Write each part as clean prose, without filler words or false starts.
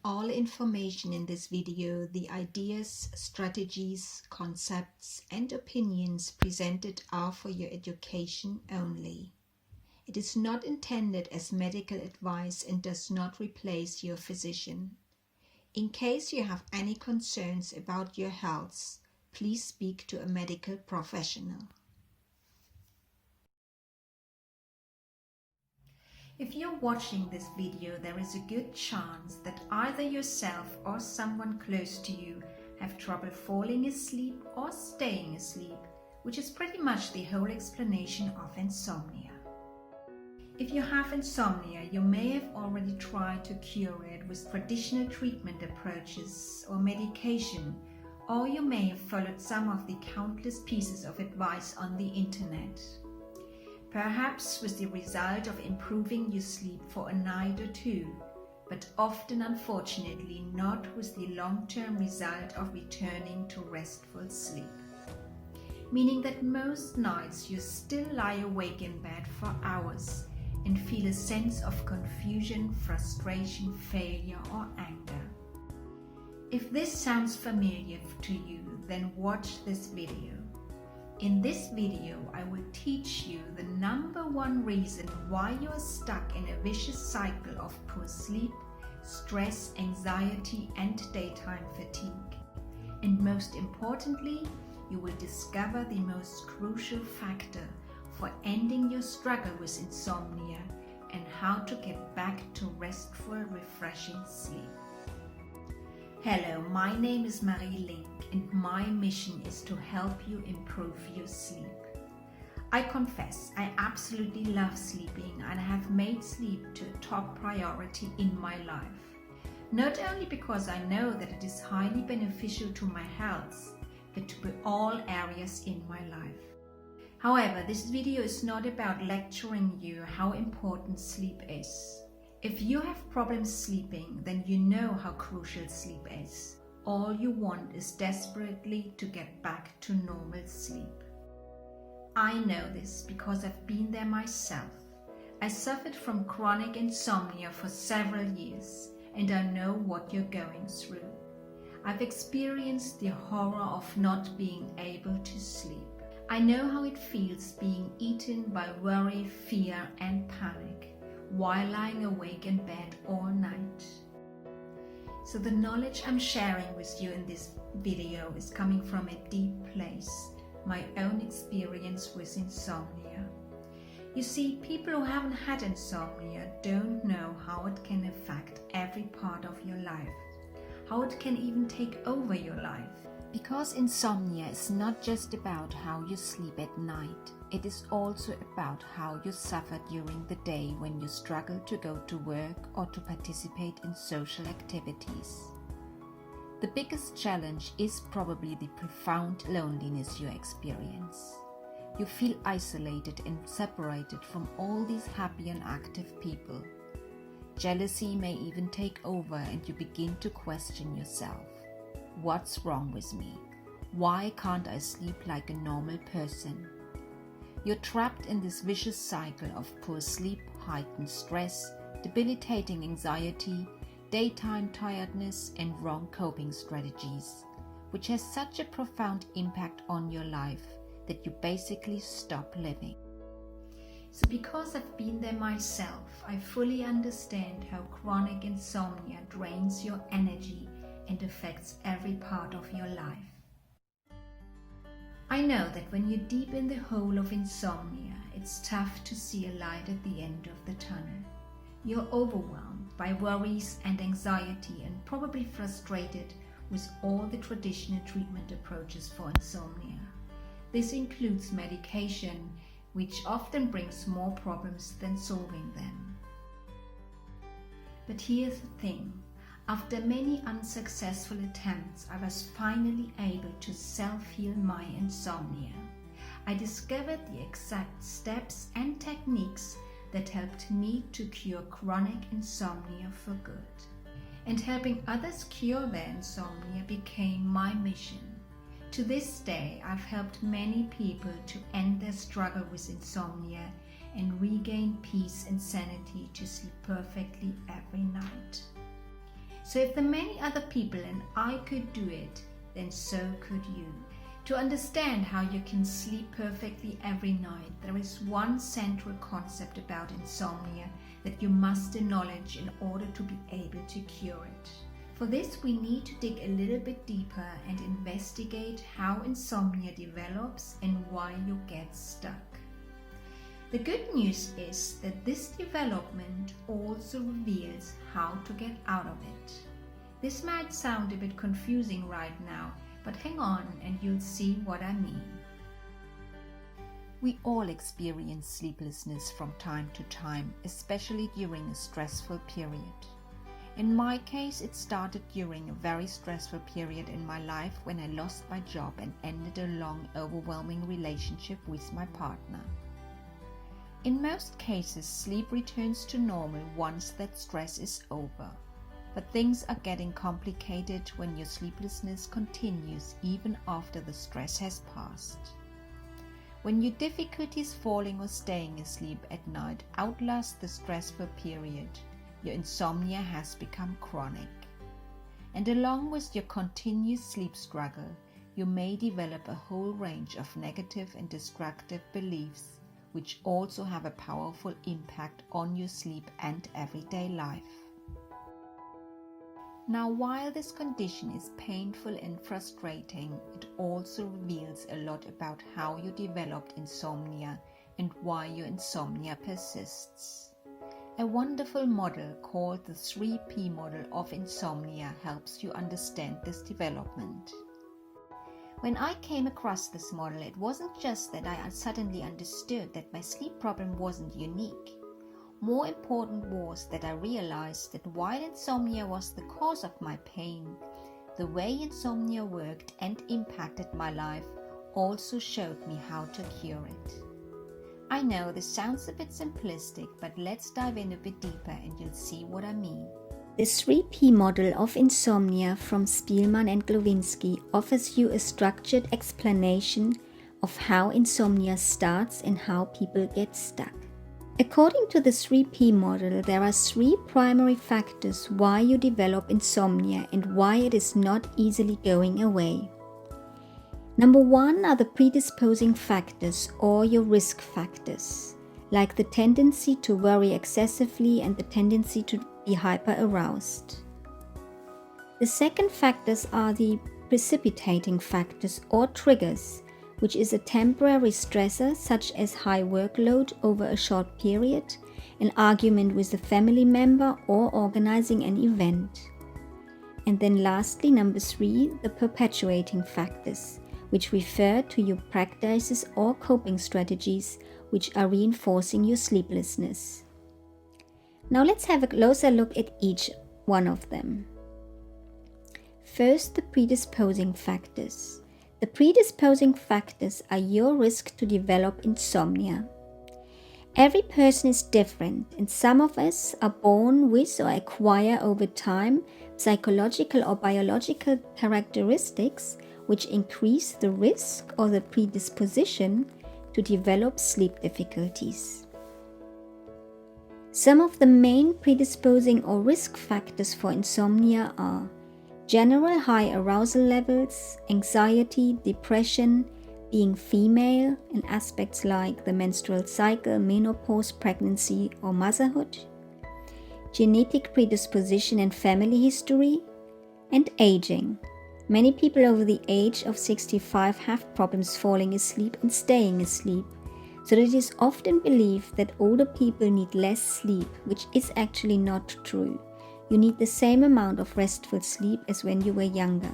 All information in this video, the ideas, strategies, concepts, and opinions presented are for your education only. It is not intended as medical advice and does not replace your physician. In case you have any concerns about your health, please speak to a medical professional. If you're watching this video, there is a good chance that either yourself or someone close to you have trouble falling asleep or staying asleep, which is pretty much the whole explanation of insomnia. If you have insomnia, you may have already tried to cure it with traditional treatment approaches or medication, or you may have followed some of the countless pieces of advice on the internet. Perhaps with the result of improving your sleep for a night or two, but often unfortunately not with the long-term result of returning to restful sleep. Meaning that most nights you still lie awake in bed for hours and feel a sense of confusion, frustration, failure or anger. If this sounds familiar to you, then watch this video. In this video, I will teach you the number one reason why you are stuck in a vicious cycle of poor sleep, stress, anxiety, and daytime fatigue. And most importantly, you will discover the most crucial factor for ending your struggle with insomnia and how to get back to restful, refreshing sleep. Hello, my name is Marie Link and my mission is to help you improve your sleep. I confess, I absolutely love sleeping and I have made sleep to a top priority in my life. Not only because I know that it is highly beneficial to my health, but to all areas in my life. However, this video is not about lecturing you how important sleep is. If you have problems sleeping, then you know how crucial sleep is. All you want is desperately to get back to normal sleep. I know this because I've been there myself. I suffered from chronic insomnia for several years, and I know what you're going through. I've experienced the horror of not being able to sleep. I know how it feels being eaten by worry, fear, and panic while lying awake in bed all night. So the knowledge I'm sharing with you in this video is coming from a deep place, my own experience with insomnia. You see, people who haven't had insomnia don't know how it can affect every part of your life, how it can even take over your life. Because insomnia is not just about how you sleep at night, it is also about how you suffer during the day when you struggle to go to work or to participate in social activities. The biggest challenge is probably the profound loneliness you experience. You feel isolated and separated from all these happy and active people. Jealousy may even take over and you begin to question yourself. What's wrong with me? Why can't I sleep like a normal person? You're trapped in this vicious cycle of poor sleep, heightened stress, debilitating anxiety, daytime tiredness, and wrong coping strategies, which has such a profound impact on your life that you basically stop living. So because I've been there myself, I fully understand how chronic insomnia drains your energy and affects every part of your life. I know that when you're deep in the hole of insomnia, it's tough to see a light at the end of the tunnel. You're overwhelmed by worries and anxiety and probably frustrated with all the traditional treatment approaches for insomnia. This includes medication, which often brings more problems than solving them. But here's the thing. After many unsuccessful attempts, I was finally able to self-heal my insomnia. I discovered the exact steps and techniques that helped me to cure chronic insomnia for good. And helping others cure their insomnia became my mission. To this day, I've helped many people to end their struggle with insomnia and regain peace and sanity to sleep perfectly every night. So if the many other people and I could do it, then so could you. To understand how you can sleep perfectly every night, there is one central concept about insomnia that you must acknowledge in order to be able to cure it. For this, we need to dig a little bit deeper and investigate how insomnia develops and why you get stuck. The good news is that this development also reveals how to get out of it. This might sound a bit confusing right now, but hang on and you'll see what I mean. We all experience sleeplessness from time to time, especially during a stressful period. In my case, it started during a very stressful period in my life when I lost my job and ended a long, overwhelming relationship with my partner. In most cases, sleep returns to normal once that stress is over. But things are getting complicated when your sleeplessness continues even after the stress has passed. When your difficulties falling or staying asleep at night outlast the stressful period, your insomnia has become chronic. And along with your continuous sleep struggle, you may develop a whole range of negative and destructive beliefs, which also have a powerful impact on your sleep and everyday life. Now, while this condition is painful and frustrating, it also reveals a lot about how you developed insomnia and why your insomnia persists. A wonderful model called the 3P model of insomnia helps you understand this development. When I came across this model, it wasn't just that I suddenly understood that my sleep problem wasn't unique. More important was that I realized that while insomnia was the cause of my pain, the way insomnia worked and impacted my life also showed me how to cure it. I know this sounds a bit simplistic, but let's dive in a bit deeper and you'll see what I mean. The 3P model of insomnia from Spielman and Glowinski offers you a structured explanation of how insomnia starts and how people get stuck. According to the 3P model, there are 3 primary factors why you develop insomnia and why it is not easily going away. Number 1 are the predisposing factors or your risk factors, like the tendency to worry excessively and the tendency to be hyper-aroused. The second factors are the precipitating factors or triggers, which is a temporary stressor such as high workload over a short period, an argument with a family member, or organizing an event. And then lastly, number 3, the perpetuating factors, which refer to your practices or coping strategies which are reinforcing your sleeplessness. Now let's have a closer look at each one of them. First, the predisposing factors. The predisposing factors are your risk to develop insomnia. Every person is different, and some of us are born with or acquire over time psychological or biological characteristics which increase the risk or the predisposition to develop sleep difficulties. Some of the main predisposing or risk factors for insomnia are general high arousal levels, anxiety, depression, being female, and aspects like the menstrual cycle, menopause, pregnancy, or motherhood, genetic predisposition and family history, and aging. Many people over the age of 65 have problems falling asleep and staying asleep, so that it is often believed that older people need less sleep, which is actually not true. You need the same amount of restful sleep as when you were younger.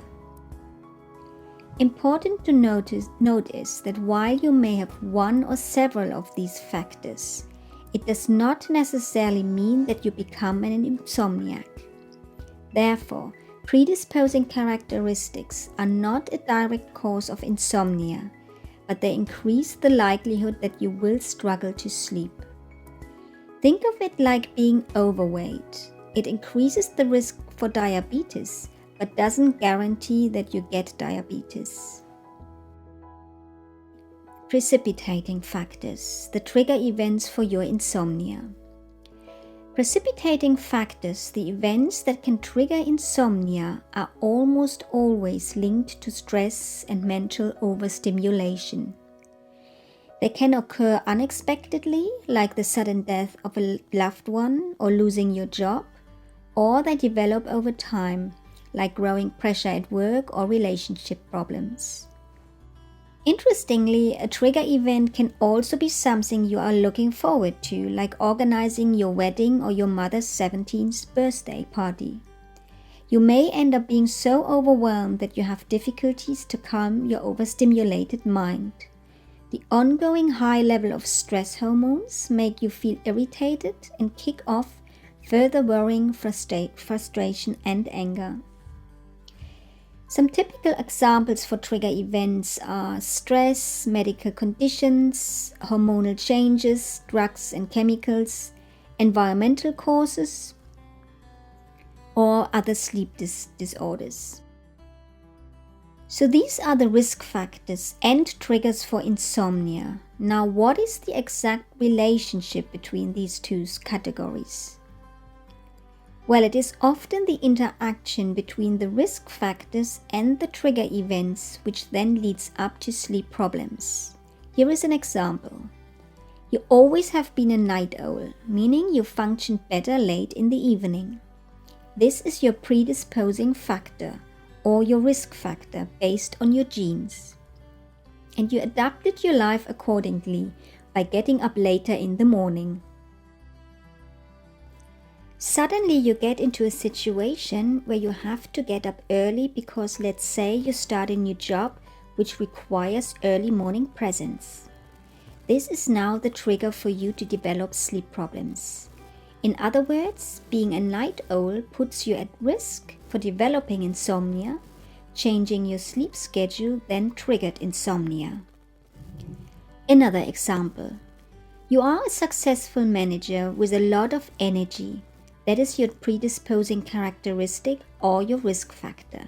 Important to note is that while you may have one or several of these factors, it does not necessarily mean that you become an insomniac. Therefore, predisposing characteristics are not a direct cause of insomnia, but they increase the likelihood that you will struggle to sleep. Think of it like being overweight. It increases the risk for diabetes, but doesn't guarantee that you get diabetes. Precipitating factors, the trigger events for your insomnia. Precipitating factors, the events that can trigger insomnia, are almost always linked to stress and mental overstimulation. They can occur unexpectedly, like the sudden death of a loved one or losing your job, or they develop over time, like growing pressure at work or relationship problems. Interestingly, a trigger event can also be something you are looking forward to, like organizing your wedding or your mother's 17th birthday party. You may end up being so overwhelmed that you have difficulties to calm your overstimulated mind. The ongoing high level of stress hormones make you feel irritated and kick off further worrying, frustration, and anger. Some typical examples for trigger events are stress, medical conditions, hormonal changes, drugs and chemicals, environmental causes, or other sleep disorders. So these are the risk factors and triggers for insomnia. Now, what is the exact relationship between these two categories? Well, it is often the interaction between the risk factors and the trigger events which then leads up to sleep problems. Here is an example. You always have been a night owl, meaning you function better late in the evening. This is your predisposing factor or your risk factor based on your genes. And you adapted your life accordingly by getting up later in the morning. Suddenly you get into a situation where you have to get up early because, let's say, you start a new job which requires early morning presence. This is now the trigger for you to develop sleep problems. In other words, being a night owl puts you at risk for developing insomnia. Changing your sleep schedule then triggered insomnia. Another example. You are a successful manager with a lot of energy. That is your predisposing characteristic or your risk factor.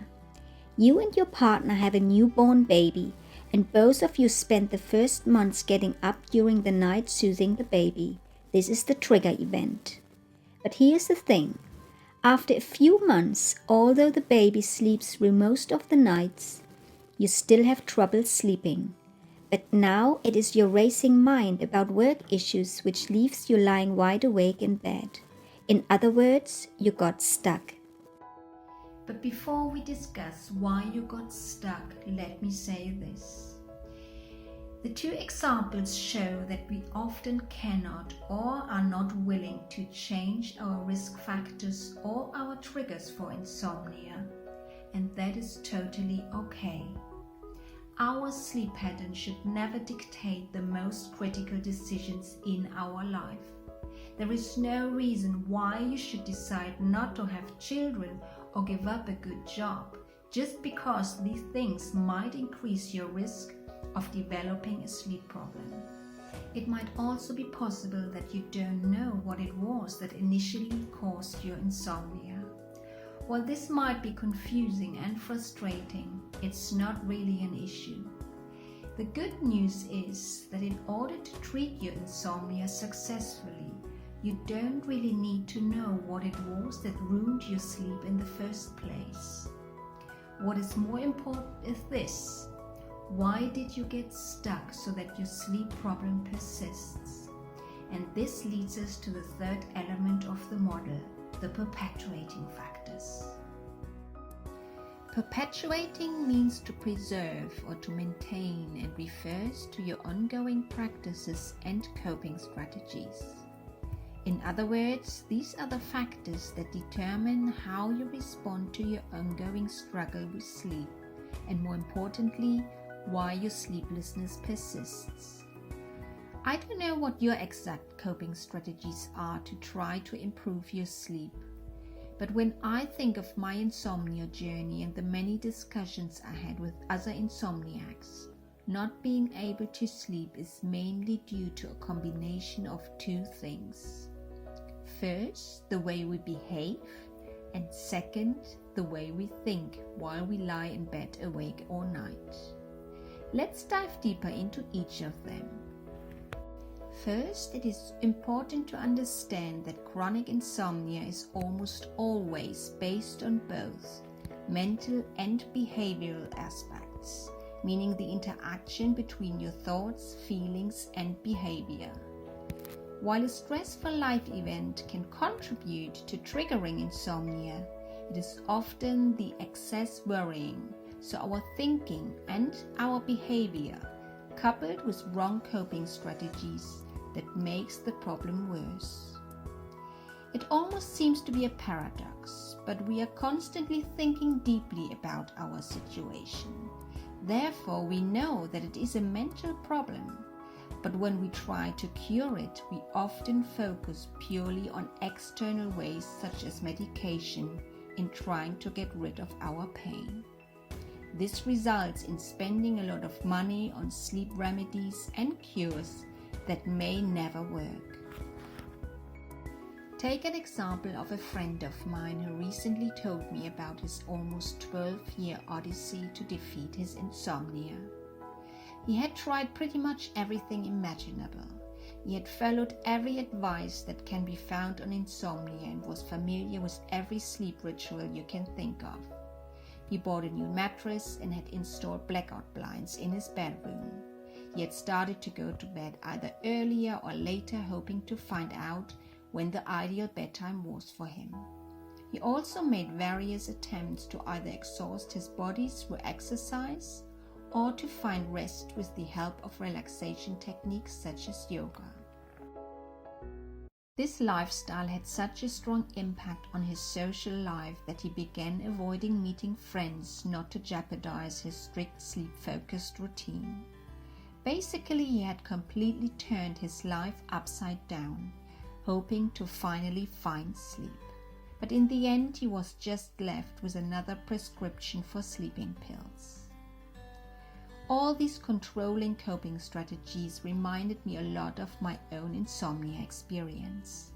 You and your partner have a newborn baby, and both of you spend the first months getting up during the night soothing the baby. This is the trigger event. But here's the thing. After a few months, although the baby sleeps through most of the nights, you still have trouble sleeping. But now it is your racing mind about work issues which leaves you lying wide awake in bed. In other words, you got stuck. But before we discuss why you got stuck, let me say this. The two examples show that we often cannot or are not willing to change our risk factors or our triggers for insomnia, and that is totally okay. Our sleep pattern should never dictate the most critical decisions in our life. There is no reason why you should decide not to have children or give up a good job, just because these things might increase your risk of developing a sleep problem. It might also be possible that you don't know what it was that initially caused your insomnia. While this might be confusing and frustrating, it's not really an issue. The good news is that in order to treat your insomnia successfully, you don't really need to know what it was that ruined your sleep in the first place. What is more important is this. Why did you get stuck so that your sleep problem persists? And this leads us to the third element of the model, the perpetuating factors. Perpetuating means to preserve or to maintain and refers to your ongoing practices and coping strategies. In other words, these are the factors that determine how you respond to your ongoing struggle with sleep, and more importantly, why your sleeplessness persists. I don't know what your exact coping strategies are to try to improve your sleep, but when I think of my insomnia journey and the many discussions I had with other insomniacs, not being able to sleep is mainly due to a combination of two things. First, the way we behave, and second, the way we think while we lie in bed awake all night. Let's dive deeper into each of them. First, it is important to understand that chronic insomnia is almost always based on both mental and behavioral aspects, meaning the interaction between your thoughts, feelings, and behavior. While a stressful life event can contribute to triggering insomnia, it is often the excess worrying, so our thinking and our behavior, coupled with wrong coping strategies, that makes the problem worse. It almost seems to be a paradox, but we are constantly thinking deeply about our situation. Therefore, we know that it is a mental problem, but when we try to cure it, we often focus purely on external ways such as medication in trying to get rid of our pain. This results in spending a lot of money on sleep remedies and cures that may never work. Take an example of a friend of mine who recently told me about his almost 12-year odyssey to defeat his insomnia. He had tried pretty much everything imaginable. He had followed every advice that can be found on insomnia and was familiar with every sleep ritual you can think of. He bought a new mattress and had installed blackout blinds in his bedroom. He had started to go to bed either earlier or later, hoping to find out when the ideal bedtime was for him. He also made various attempts to either exhaust his body through exercise or to find rest with the help of relaxation techniques such as yoga. This lifestyle had such a strong impact on his social life that he began avoiding meeting friends not to jeopardize his strict sleep-focused routine. Basically, he had completely turned his life upside down, hoping to finally find sleep. But in the end, he was just left with another prescription for sleeping pills. All these controlling coping strategies reminded me a lot of my own insomnia experience.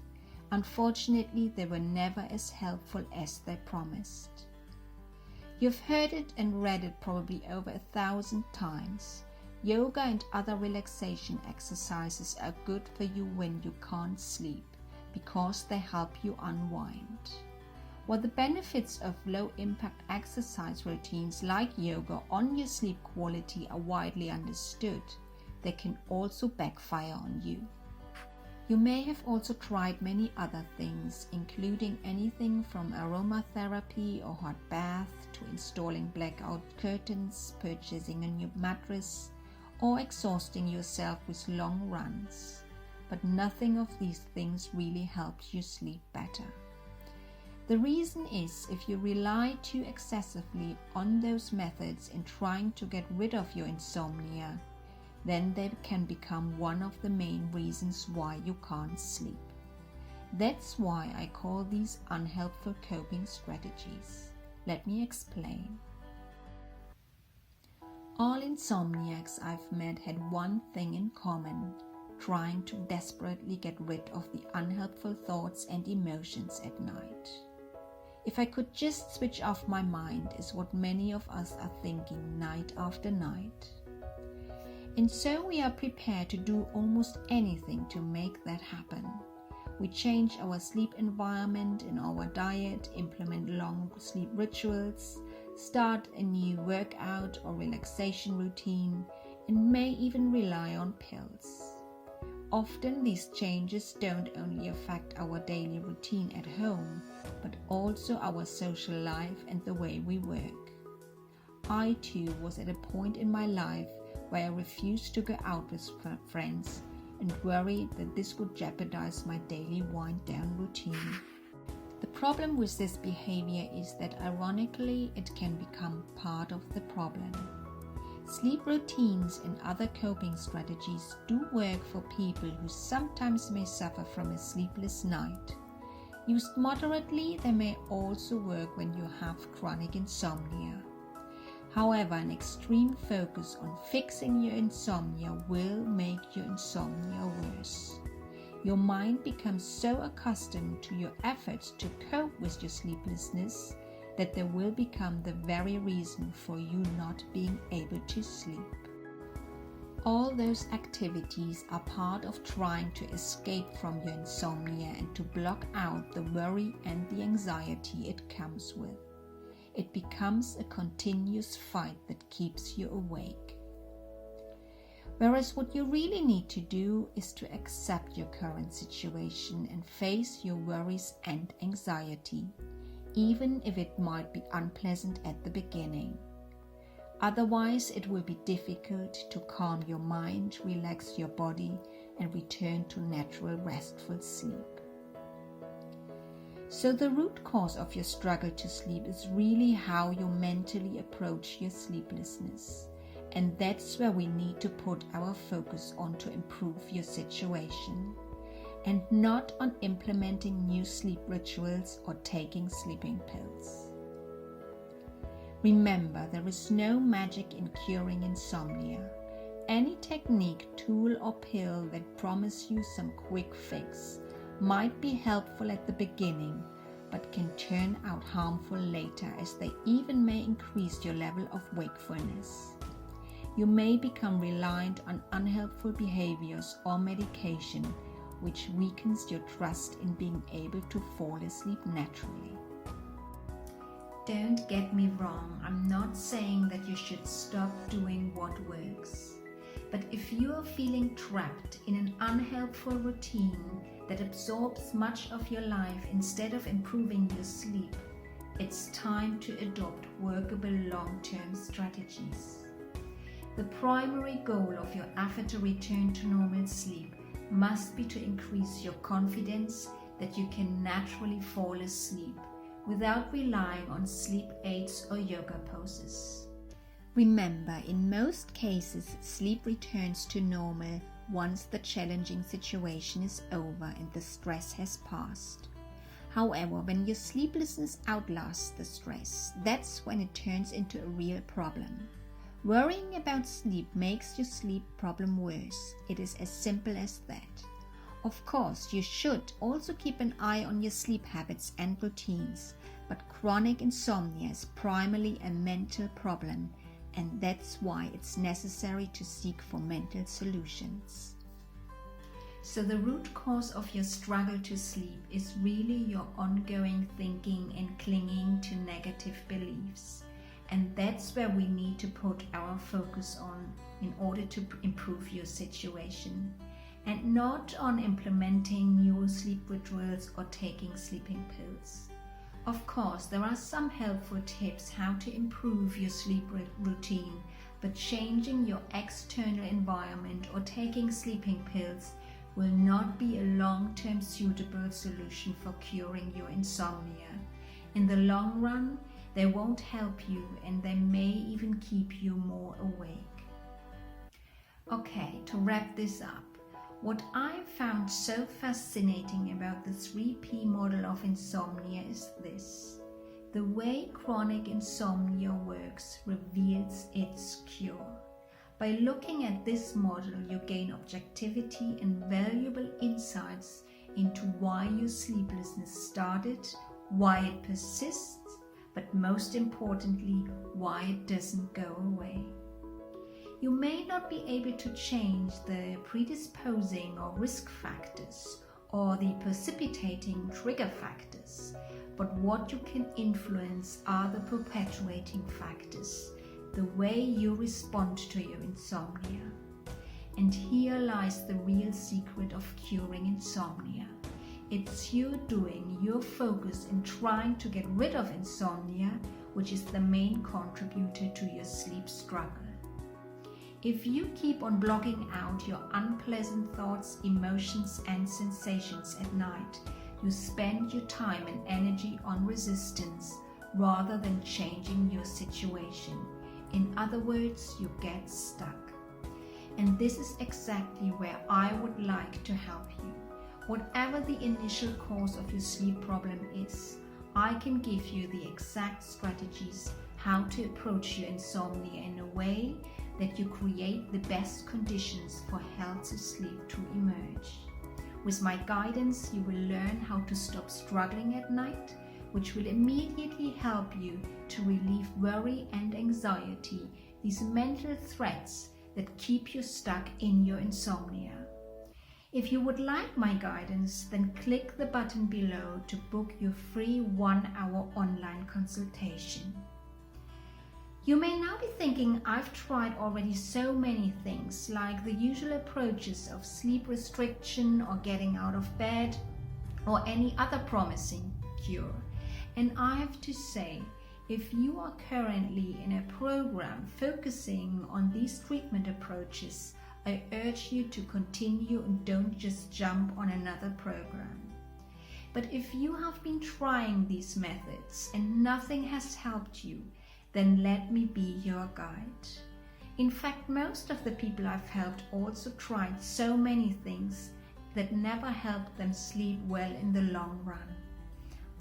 Unfortunately, they were never as helpful as they promised. You've heard it and read it probably over 1,000 times. Yoga and other relaxation exercises are good for you when you can't sleep, because they help you unwind. While the benefits of low-impact exercise routines like yoga on your sleep quality are widely understood, they can also backfire on you. You may have also tried many other things, including anything from aromatherapy or hot bath to installing blackout curtains, purchasing a new mattress, or exhausting yourself with long runs. But nothing of these things really helps you sleep better. The reason is, if you rely too excessively on those methods in trying to get rid of your insomnia, then they can become one of the main reasons why you can't sleep. That's why I call these unhelpful coping strategies. Let me explain. All insomniacs I've met had one thing in common: trying to desperately get rid of the unhelpful thoughts and emotions at night. If I could just switch off my mind, is what many of us are thinking night after night. And so we are prepared to do almost anything to make that happen. We change our sleep environment and our diet, implement long sleep rituals, start a new workout or relaxation routine, and may even rely on pills. Often these changes don't only affect our daily routine at home, but also our social life and the way we work. I too was at a point in my life where I refused to go out with friends and worried that this would jeopardize my daily wind-down routine. The problem with this behavior is that ironically it can become part of the problem. Sleep routines and other coping strategies do work for people who sometimes may suffer from a sleepless night. Used moderately, they may also work when you have chronic insomnia. However, an extreme focus on fixing your insomnia will make your insomnia worse. Your mind becomes so accustomed to your efforts to cope with your sleeplessness that they will become the very reason for you not being able to sleep. All those activities are part of trying to escape from your insomnia and to block out the worry and the anxiety it comes with. It becomes a continuous fight that keeps you awake. Whereas what you really need to do is to accept your current situation and face your worries and anxiety, even if it might be unpleasant at the beginning. Otherwise, it will be difficult to calm your mind, relax your body, and return to natural restful sleep. So the root cause of your struggle to sleep is really how you mentally approach your sleeplessness. And that's where we need to put our focus on to improve your situation, and not on implementing new sleep rituals or taking sleeping pills. Remember, there is no magic in curing insomnia. Any technique, tool, or pill that promise you some quick fix might be helpful at the beginning, but can turn out harmful later, as they even may increase your level of wakefulness. You may become reliant on unhelpful behaviors or medication, which weakens your trust in being able to fall asleep naturally. Don't get me wrong, I'm not saying that you should stop doing what works. But if you are feeling trapped in an unhelpful routine that absorbs much of your life instead of improving your sleep, it's time to adopt workable long-term strategies. The primary goal of your effort to return to normal sleep must be to increase your confidence that you can naturally fall asleep without relying on sleep aids or yoga poses. Remember, in most cases, sleep returns to normal once the challenging situation is over and the stress has passed. However, when your sleeplessness outlasts the stress, that's when it turns into a real problem. Worrying about sleep makes your sleep problem worse. It is as simple as that. Of course, you should also keep an eye on your sleep habits and routines, but chronic insomnia is primarily a mental problem, and that's why it's necessary to seek for mental solutions. So the root cause of your struggle to sleep is really your ongoing thinking and clinging to negative beliefs. And that's where we need to put our focus on in order to improve your situation, and not on implementing new sleep rituals or taking sleeping pills. Of course, there are some helpful tips how to improve your sleep routine, but changing your external environment or taking sleeping pills will not be a long-term suitable solution for curing your insomnia. In the long run, they won't help you, and they may even keep you more awake. Okay, to wrap this up, what I found so fascinating about the 3P model of insomnia is this: the way chronic insomnia works reveals its cure. By looking at this model, you gain objectivity and valuable insights into why your sleeplessness started, why it persists, but most importantly, why it doesn't go away. You may not be able to change the predisposing or risk factors or the precipitating trigger factors, but what you can influence are the perpetuating factors, the way you respond to your insomnia. And here lies the real secret of curing insomnia. It's you doing your focus in trying to get rid of insomnia, which is the main contributor to your sleep struggle. If you keep on blocking out your unpleasant thoughts, emotions, and sensations at night, you spend your time and energy on resistance rather than changing your situation. In other words, you get stuck. And this is exactly where I would like to help you. Whatever the initial cause of your sleep problem is, I can give you the exact strategies how to approach your insomnia in a way that you create the best conditions for healthy sleep to emerge. With my guidance, you will learn how to stop struggling at night, which will immediately help you to relieve worry and anxiety, these mental threats that keep you stuck in your insomnia. If you would like my guidance, then click the button below to book your free 1-hour online consultation. You may now be thinking, I've tried already so many things, like the usual approaches of sleep restriction or getting out of bed or any other promising cure. And I have to say, if you are currently in a program focusing on these treatment approaches, I urge you to continue and don't just jump on another program. But if you have been trying these methods and nothing has helped you, then let me be your guide. In fact, most of the people I've helped also tried so many things that never helped them sleep well in the long run.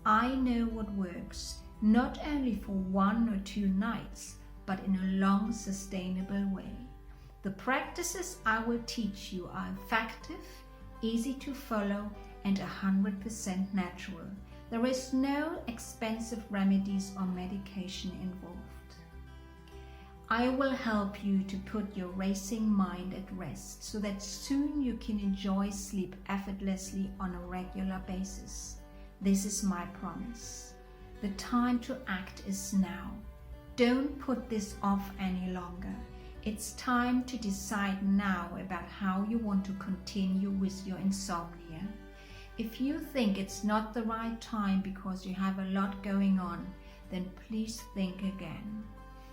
I know what works, not only for 1 or 2 nights, but in a long, sustainable way. The practices I will teach you are effective, easy to follow, and 100% natural. There is no expensive remedies or medication involved. I will help you to put your racing mind at rest so that soon you can enjoy sleep effortlessly on a regular basis. This is my promise. The time to act is now. Don't put this off any longer. It's time to decide now about how you want to continue with your insomnia. If you think it's not the right time because you have a lot going on, then please think again.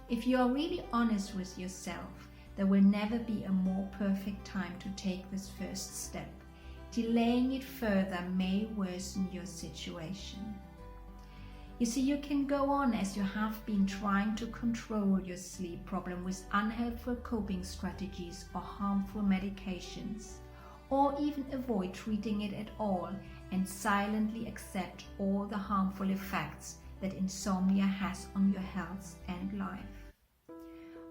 If you are really honest with yourself, there will never be a more perfect time to take this first step. Delaying it further may worsen your situation. You see, you can go on as you have been trying to control your sleep problem with unhelpful coping strategies or harmful medications, or even avoid treating it at all and silently accept all the harmful effects that insomnia has on your health and life.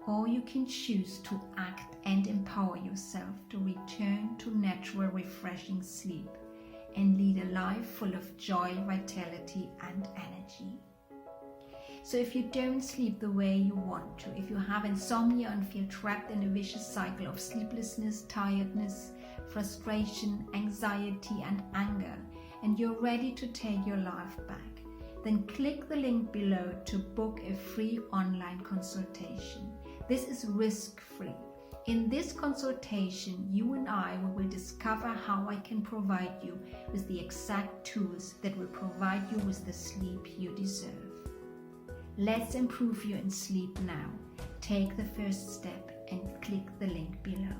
Or you can choose to act and empower yourself to return to natural, refreshing sleep and lead a life full of joy, vitality, and energy. So if you don't sleep the way you want to, if you have insomnia and feel trapped in a vicious cycle of sleeplessness, tiredness, frustration, anxiety, and anger, and you're ready to take your life back, then click the link below to book a free online consultation. This is risk-free. In this consultation, you and I will discover how I can provide you with the exact tools that will provide you with the sleep you deserve. Let's improve your sleep now. Take the first step and click the link below.